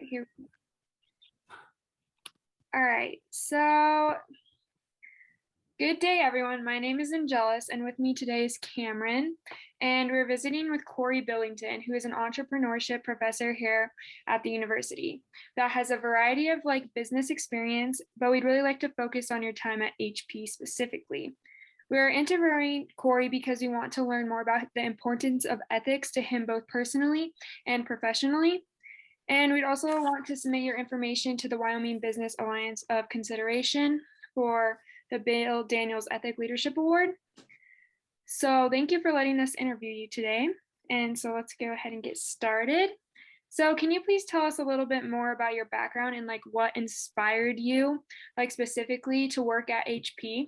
Here. All right, so good day, everyone. My name is Angelus, and with me today is Cameron, and we're visiting with Corey Billington, who is an entrepreneurship professor here at the university that has a variety of business experience, but we'd really like to focus on your time at HP specifically. We're interviewing Corey because we want to learn more about the importance of ethics to him both personally and professionally. And we'd also want to submit your information to the Wyoming Business Alliance of consideration for the Bill Daniels Ethic Leadership Award. So thank you for letting us interview you today. And so let's go ahead and get started. So can you please tell us a little bit more about your background and what inspired you, specifically to work at HP?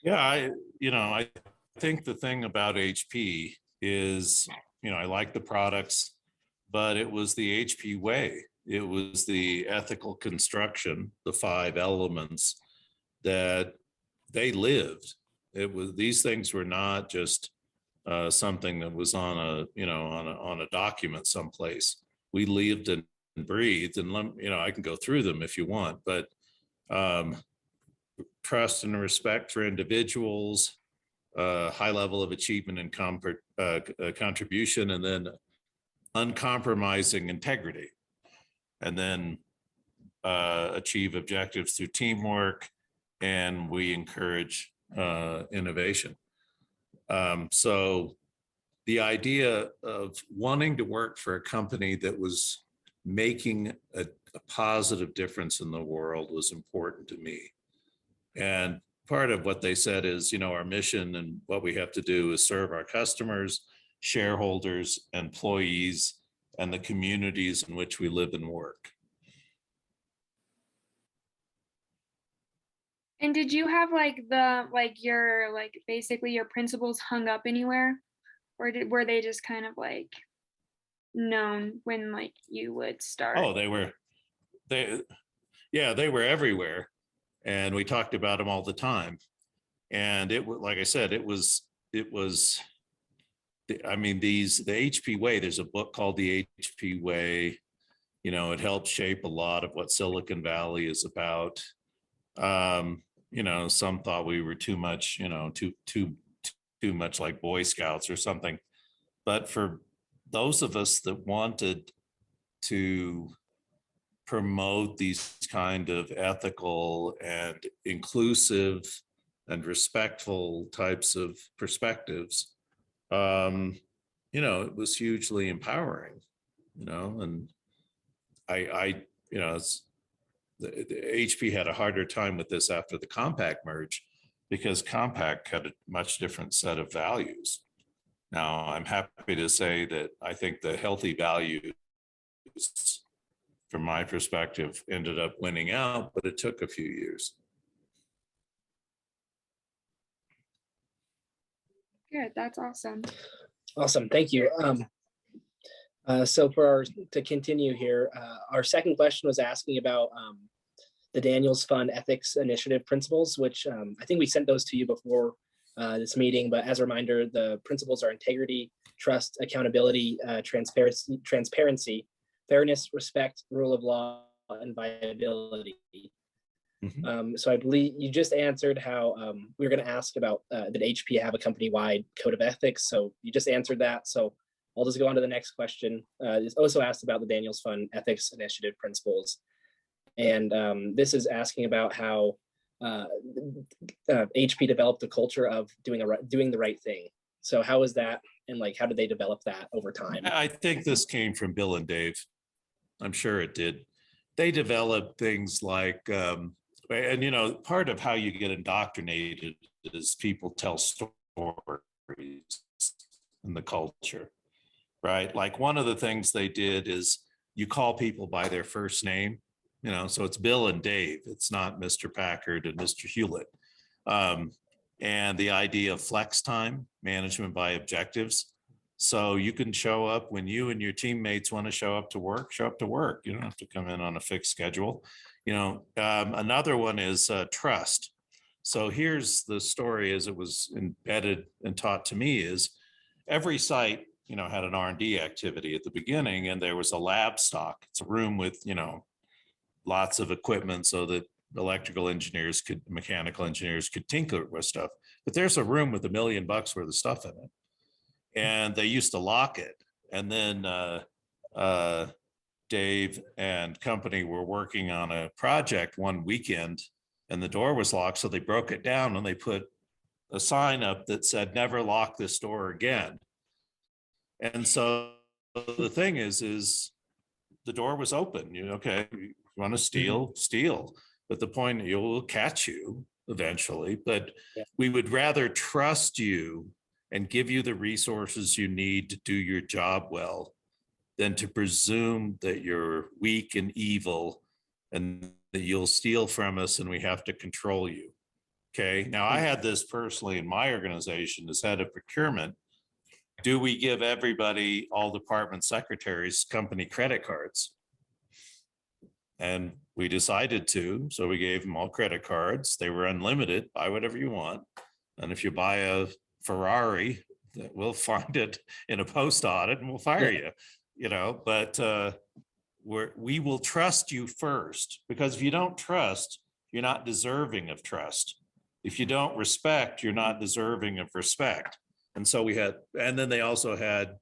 Yeah, I think the thing about HP is, I like the products, but it was the HP way. It was the ethical construction, the 5 elements that they lived. These things were not just something that was on a document someplace. We lived and breathed, and I can go through them if you want, but trust and respect for individuals, high level of achievement and contribution, and then uncompromising integrity, and then achieve objectives through teamwork, and we encourage innovation. So the idea of wanting to work for a company that was making a positive difference in the world was important to me. And part of what they said is, our mission and what we have to do is serve our customers, shareholders, employees, and the communities in which we live and work. And did you have basically your principles hung up anywhere, or were they just kind of known when you would start? Oh, they were everywhere. And we talked about them all the time. And like I said, the HP way, there's a book called The HP Way. It helped shape a lot of what Silicon Valley is about. Some thought we were too much, too much like Boy Scouts or something. But for those of us that wanted to promote these kind of ethical and inclusive and respectful types of perspectives, it was hugely empowering, and the HP had a harder time with this after the Compaq merge, because Compaq had a much different set of values. Now, I'm happy to say that I think the healthy values, from my perspective, ended up winning out, but it took a few years. Good, that's awesome. Awesome, thank you. So to continue here, our second question was asking about the Daniels Fund Ethics Initiative principles, which I think we sent those to you before this meeting, but as a reminder, the principles are integrity, trust, accountability, transparency, fairness, respect, rule of law, and viability. Mm-hmm. So I believe you just answered how we were going to ask about did HP have a company-wide code of ethics? So you just answered that. So I'll just go on to the next question. It's also asked about the Daniels Fund Ethics Initiative principles. And this is asking about how HP developed a culture of doing the right thing. So how is that, and how did they develop that over time? I think this came from Bill and Dave. I'm sure it did. They developed things like, and part of how you get indoctrinated is people tell stories in the culture, right? Like one of the things they did is you call people by their first name, so it's Bill and Dave. It's not Mr. Packard and Mr. Hewlett. And the idea of flex time, management by objectives. So you can show up when you and your teammates want to show up to work. You don't have to come in on a fixed schedule. Another one is trust. So here's the story as it was embedded and taught to me is every site had an R&D activity at the beginning, and there was a lab stock. It's a room with, lots of equipment so that mechanical engineers could tinker with stuff. But there's a room with $1 million worth of stuff in it. And they used to lock it. And then Dave and company were working on a project one weekend, and the door was locked. So they broke it down and they put a sign up that said, "Never lock this door again." And so the thing is the door was open. Okay, you want to steal. But the point, you'll catch you eventually. But we would rather trust you and give you the resources you need to do your job well than to presume that you're weak and evil and that you'll steal from us and we have to control you. Okay. Now, I had this personally in my organization as head of procurement. Do we give everybody, all department secretaries, company credit cards? And we decided to. So we gave them all credit cards. They were unlimited. Buy whatever you want. And if you buy a Ferrari, we'll find it in a post audit and we'll fire you. But we will trust you first, because if you don't trust, you're not deserving of trust. If you don't respect, you're not deserving of respect. And so and then they also had,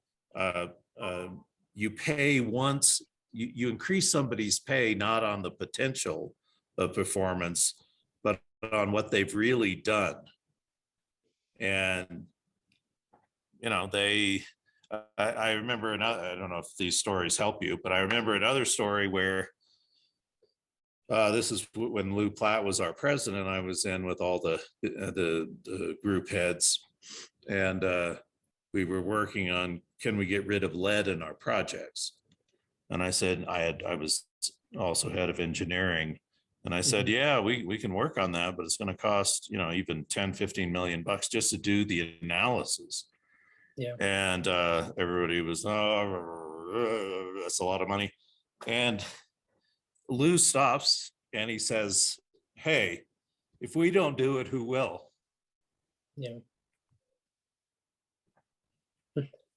you pay once, you increase somebody's pay, not on the potential of performance, but on what they've really done. And, I remember another, I don't know if these stories help you, but I remember another story where this is when Lou Platt was our president. I was in with all the group heads, and we were working on, can we get rid of lead in our projects? And I said, I was also head of engineering. And I said, yeah, we can work on that, but it's going to cost, even 10, 15 million bucks just to do the analysis. Yeah. And everybody was, oh, that's a lot of money. And Lou stops and he says, hey, if we don't do it, who will? Yeah.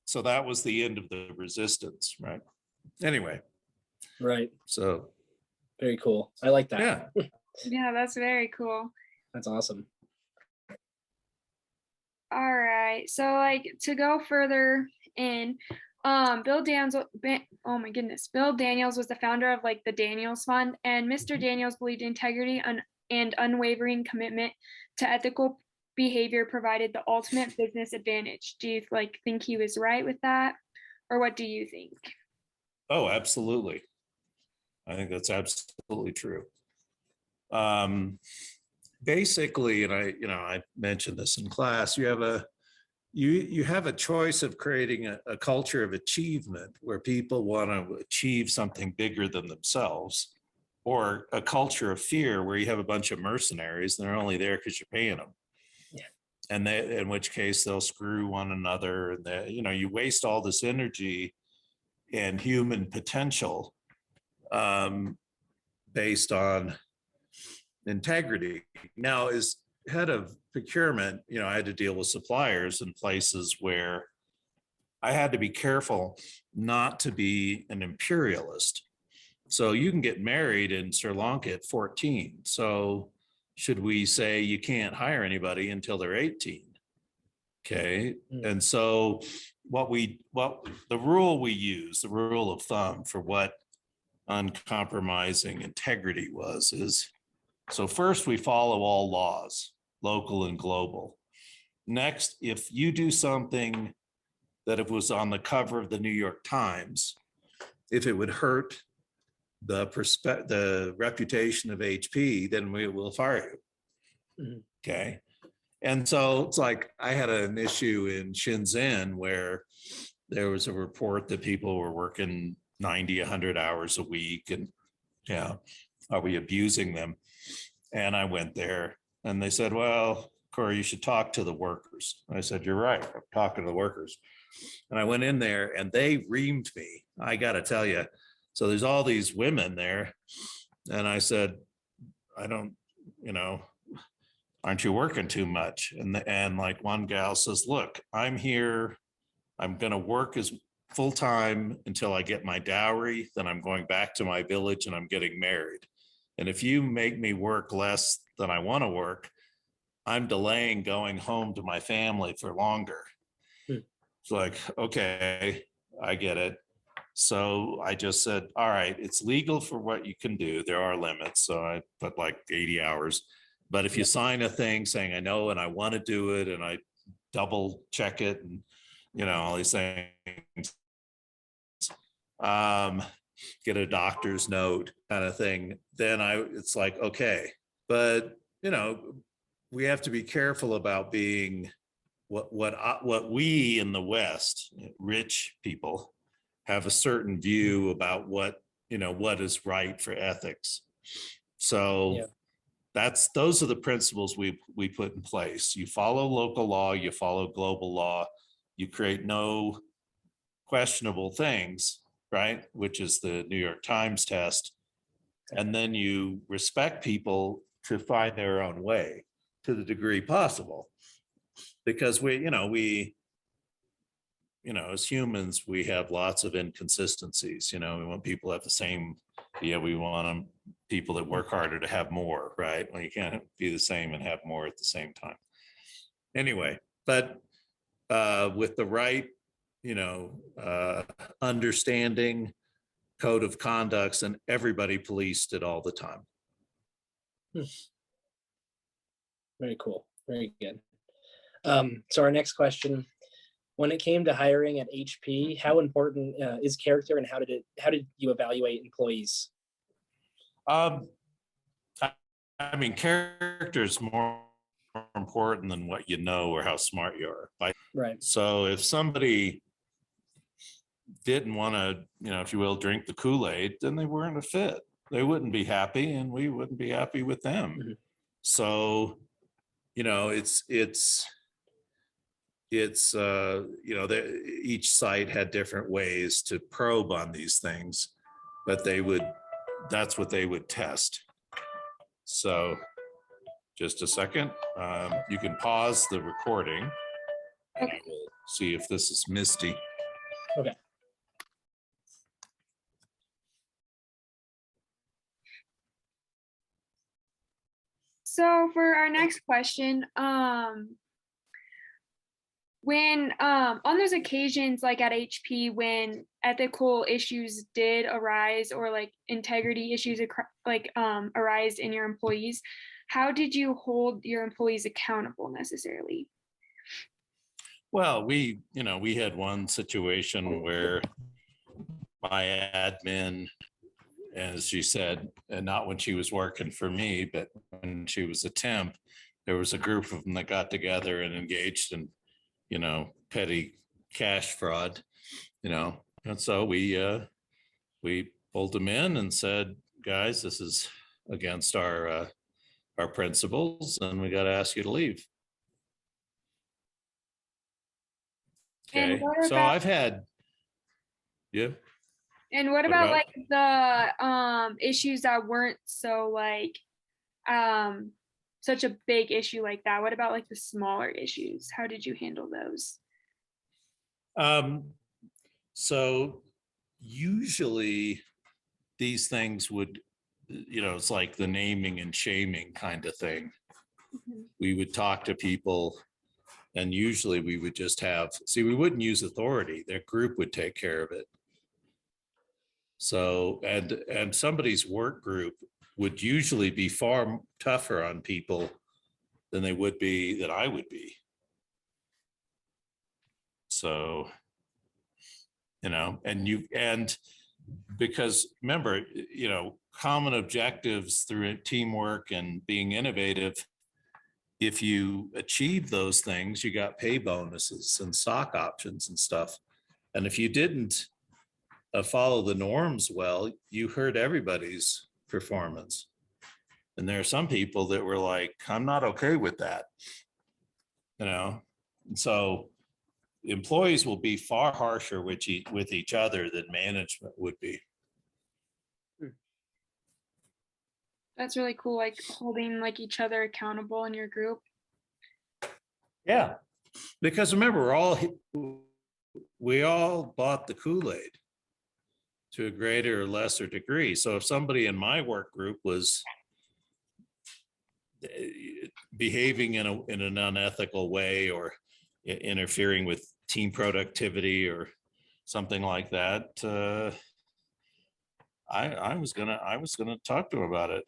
So that was the end of the resistance, right? Anyway. Right. So. Very cool. I like that. Yeah. Yeah, that's very cool. That's awesome. All right. So to go further in, Bill Daniels, oh my goodness, Bill Daniels was the founder of the Daniels Fund, and Mr. Daniels believed integrity and unwavering commitment to ethical behavior provided the ultimate business advantage. Do you think he was right with that, or what do you think? Oh, absolutely. I think that's absolutely true. Basically, and I mentioned this in class, you have a choice of creating a culture of achievement where people want to achieve something bigger than themselves, or a culture of fear where you have a bunch of mercenaries and they're only there because you're paying them. Yeah. And in which case they'll screw one another, and you waste all this energy and human potential based on integrity. Now, as head of procurement, I had to deal with suppliers in places where I had to be careful not to be an imperialist. So you can get married in Sri Lanka at 14. So should we say you can't hire anybody until they're 18? Okay. And so the rule of thumb for what uncompromising integrity is, so first we follow all laws, local and global. Next, if you do something that it was on the cover of the New York Times, if it would hurt the reputation of HP, then we will fire you. Mm-hmm. Okay. And so it's I had an issue in Shenzhen where there was a report that people were working 90, 100 hours a week, and are we abusing them? And I went there and they said, well, Corey, you should talk to the workers. I said, you're right, I'm talking to the workers. And I went in there and they reamed me. I got to tell you. So there's all these women there. And I said, I don't, aren't you working too much? And one gal says, look, I'm here I'm going to work as full time until I get my dowry. Then I'm going back to my village and I'm getting married. And if you make me work less than I want to work, I'm delaying going home to my family for longer. It's like, okay, I get it. So I just said, all right, it's legal for what you can do. There are limits. So I put like 80 hours. But if you sign a thing saying I know and I want to do it and I double check it and, all these things, get a doctor's note kind of thing, then it's like, okay. But, we have to be careful about being what we in the West, rich people, have a certain view about what is right for ethics. So those are the principles we put in place. You follow local law, you follow global law, you create no questionable things, right? Which is the New York Times test. And then you respect people to find their own way to the degree possible. Because as humans, we have lots of inconsistencies. We want people to have the same, we want people that work harder to have more, right? Well, you can't be the same and have more at the same time. Anyway, but with the right, understanding, code of conducts, and everybody policed it all the time. Very cool. Very good. So our next question, when it came to hiring at HP, how important is character, and how did you evaluate employees? I mean, character is more important than what you know or how smart you are. Right. So if somebody didn't want to, if you will, drink the Kool-Aid, then they weren't a fit. They wouldn't be happy, and we wouldn't be happy with them. Mm-hmm. So, each site had different ways to probe on these things, but that's what they would test. So just a second, you can pause the recording and I will see if this is Misty. Okay. So for our next question, when on those occasions like at HP when ethical issues did arise or like integrity issues arise in your employees, how did you hold your employees accountable necessarily? Well, we had one situation where my admin, as she said, and not when she was working for me, but when she was a temp, there was a group of them that got together and engaged in petty cash fraud, and so we pulled them in and said, guys, this is against our principles and we got to ask you to leave. Okay, so I've had, yeah. And what about like the issues that weren't so like such a big issue like that? What about like the smaller issues? How did you handle those? So usually these things would, it's like the naming and shaming kind of thing. Mm-hmm. We would talk to people and usually we would just we wouldn't use authority. Their group would take care of it. So, and somebody's work group would usually be far tougher on people than I would be. So, and because remember, common objectives through teamwork and being innovative, if you achieve those things, you got pay bonuses and stock options and stuff. And if you didn't follow the norms well, you hurt everybody's performance. And there are some people that were like, I'm not okay with that. And so employees will be far harsher with each other than management would be. That's really cool, like holding like each other accountable in your group. Yeah, because remember, we're all we all bought the Kool-Aid to a greater or lesser degree. So if somebody in my work group was behaving in an unethical way or interfering with team productivity or something like that, I was gonna talk to him about it.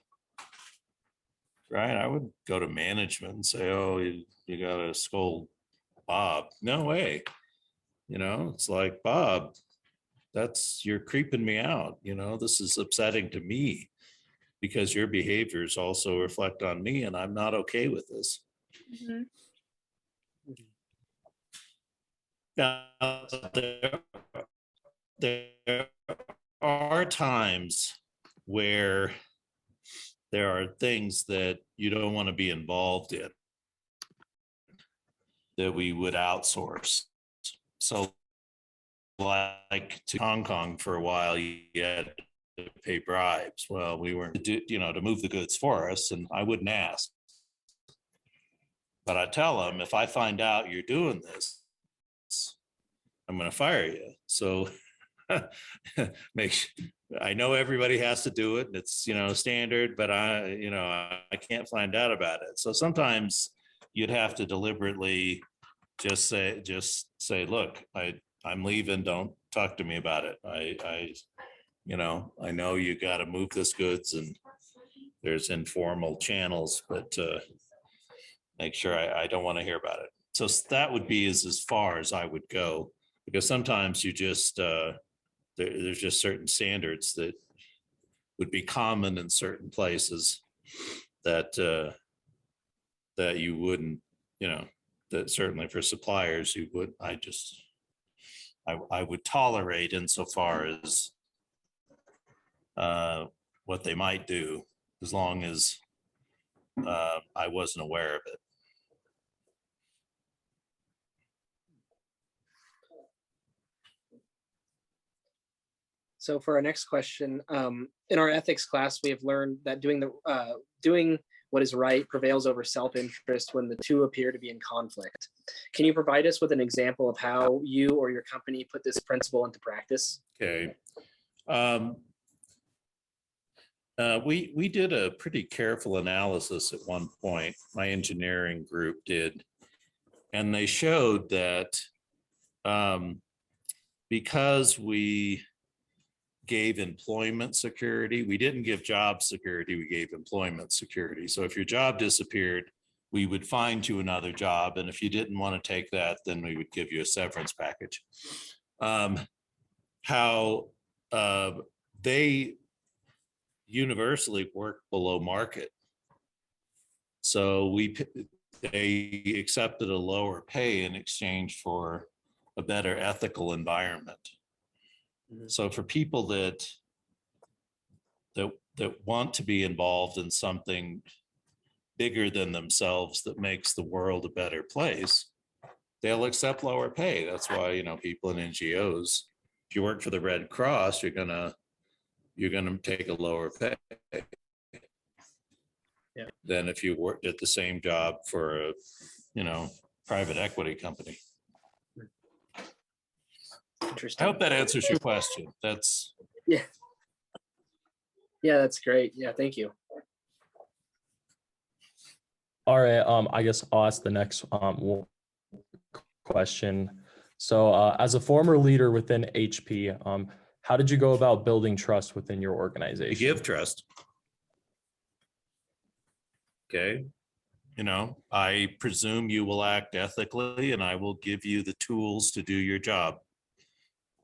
Right? I would go to management and say, "Oh, you gotta scold Bob." No way. It's like, Bob, you're creeping me out. This is upsetting to me because your behaviors also reflect on me, and I'm not okay with this. Mhm. Now, there are times where there are things that you don't want to be involved in that we would outsource. So like to Hong Kong for a while, you had to pay bribes. Well, we weren't to move the goods for us, and I wouldn't ask. But I tell them, if I find out you're doing this, I'm going to fire you. So I know everybody has to do it. It's, standard, but I can't find out about it. So sometimes you'd have to deliberately just say, look, I'm leaving. Don't talk to me about it. I know you got to move this goods and there's informal channels, but make sure I don't want to hear about it. So that would be as far as I would go, because sometimes you just, there's just certain standards that would be common in certain places that that you wouldn't, that certainly for suppliers you would. I would tolerate insofar as what they might do, as long as I wasn't aware of it. So for our next question, in our ethics class, we have learned that doing what is right prevails over self-interest when the two appear to be in conflict. Can you provide us with an example of how you or your company put this principle into practice? Okay. We did a pretty careful analysis at one point. My engineering group did, and they showed that because we gave employment security, we didn't give job security, we gave employment security. So if your job disappeared, we would find you another job, and if you didn't want to take that, then we would give you a severance package. How they universally work below market. So they accepted a lower pay in exchange for a better ethical environment. Mm-hmm. So for people that want to be involved in something bigger than themselves that makes the world a better place, they'll accept lower pay. That's why, people in NGOs, if you work for the Red Cross, you're gonna take a lower pay than if you worked at the same job for a, private equity company. Interesting. I hope that answers your question. That's yeah, that's great. Yeah, thank you. All right. I guess I'll ask the next question. So, as a former leader within HP, how did you go about building trust within your organization? to give trust. Okay. I presume you will act ethically, and I will give you the tools to do your job.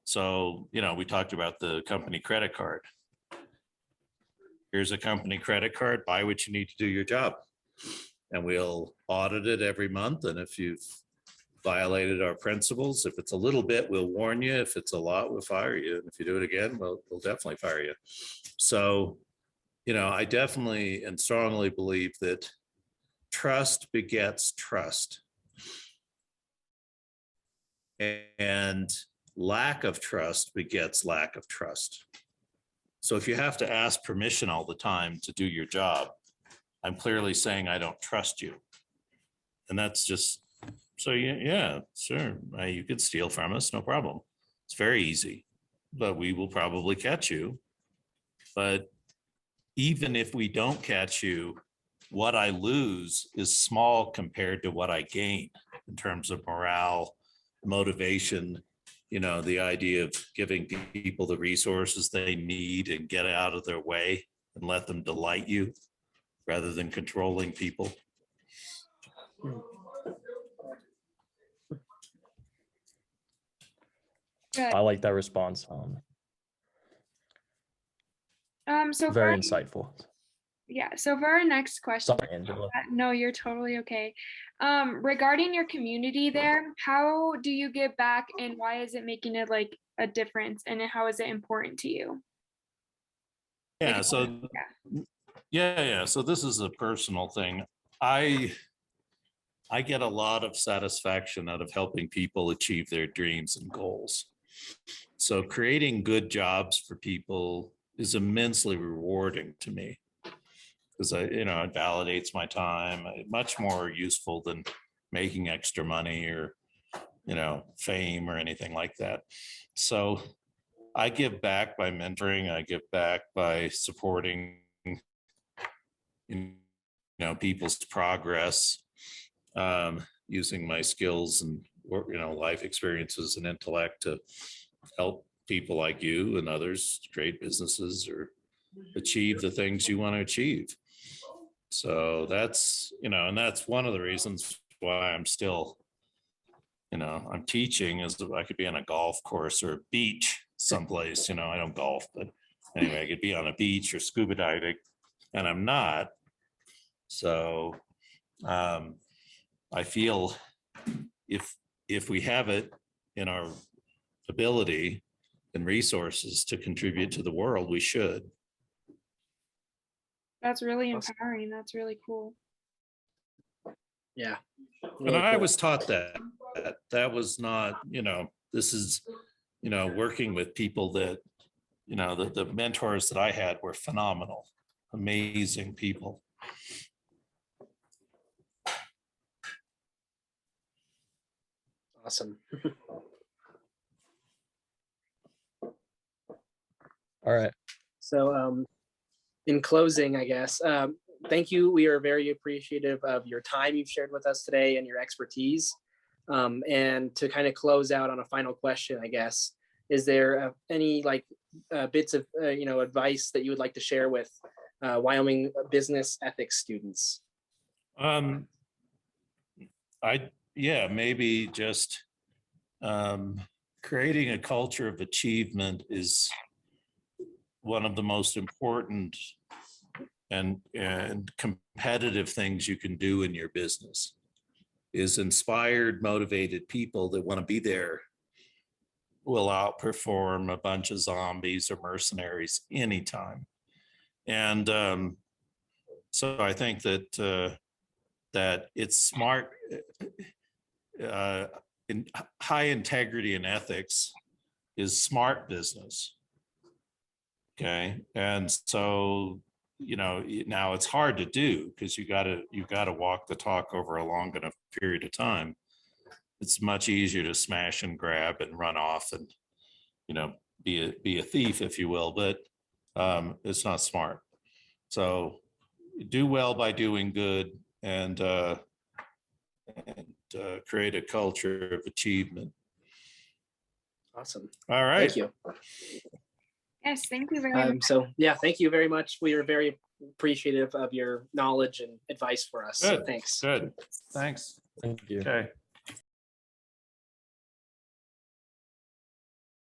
So, we talked about the company credit card. Here's a company credit card, buy what you need to do your job. And we'll audit it every month. And if you've violated our principles, if it's a little bit, we'll warn you. If it's a lot, we'll fire you. And if you do it again, we'll definitely fire you. So, I definitely and strongly believe that trust begets trust. And lack of trust begets lack of trust. So if you have to ask permission all the time to do your job, I'm clearly saying I don't trust you. And that's just So yeah, sure. You could steal from us, no problem. It's very easy, but we will probably catch you. But even if we don't catch you, what I lose is small compared to what I gain in terms of morale, motivation, the idea of giving people the resources they need and get out of their way and let them delight you rather than controlling people. Good. I like that response. So Very insightful. Yeah, so for our next question, Sorry, Angela. no, you're totally okay. Regarding your community there, how do you give back and why is it making it like a difference and how is it important to you? Yeah, so yeah. So this is a personal thing. I get a lot of satisfaction out of helping people achieve their dreams and goals. So creating good jobs for people is immensely rewarding to me because it validates my time, much more useful than making extra money or, fame or anything like that. So I give back by mentoring. I give back by supporting, people's progress, using my skills and, life experiences and intellect to help people like you and others create businesses or achieve the things you want to achieve. So that's, and that's one of the reasons why I'm still, I'm teaching is that I could be on a golf course or a beach someplace, I don't golf, but anyway, I could be on a beach or scuba diving and I'm not. So I feel if we have it in our ability and resources to contribute to the world, we should. That's really empowering. That's really cool. Yeah. Really and I was taught that was not, this is, working with people that, the mentors that I had were phenomenal, amazing people. Awesome. All right. So in closing, I guess, thank you. We are very appreciative of your time you've shared with us today and your expertise. And to kind of close out on a final question, I guess, is there any bits of advice that you would like to share with Wyoming business ethics students? Maybe just creating a culture of achievement is one of the most important and competitive things you can do in your business. Is inspired, motivated people that want to be there will outperform a bunch of zombies or mercenaries anytime. And so I think that that it's smart, in high integrity and ethics is smart business. Okay, and so now it's hard to do because you got to walk the talk over a long enough period of time. It's much easier to smash and grab and run off and be a thief, if you will, but it's not smart. So do well by doing good and create a culture of achievement. Awesome. All right. Thank you. Yes, thank you very much. So yeah, thank you very much. We are very appreciative of your knowledge and advice for us. Good. So thanks. Good. Thanks. Thank you. Okay.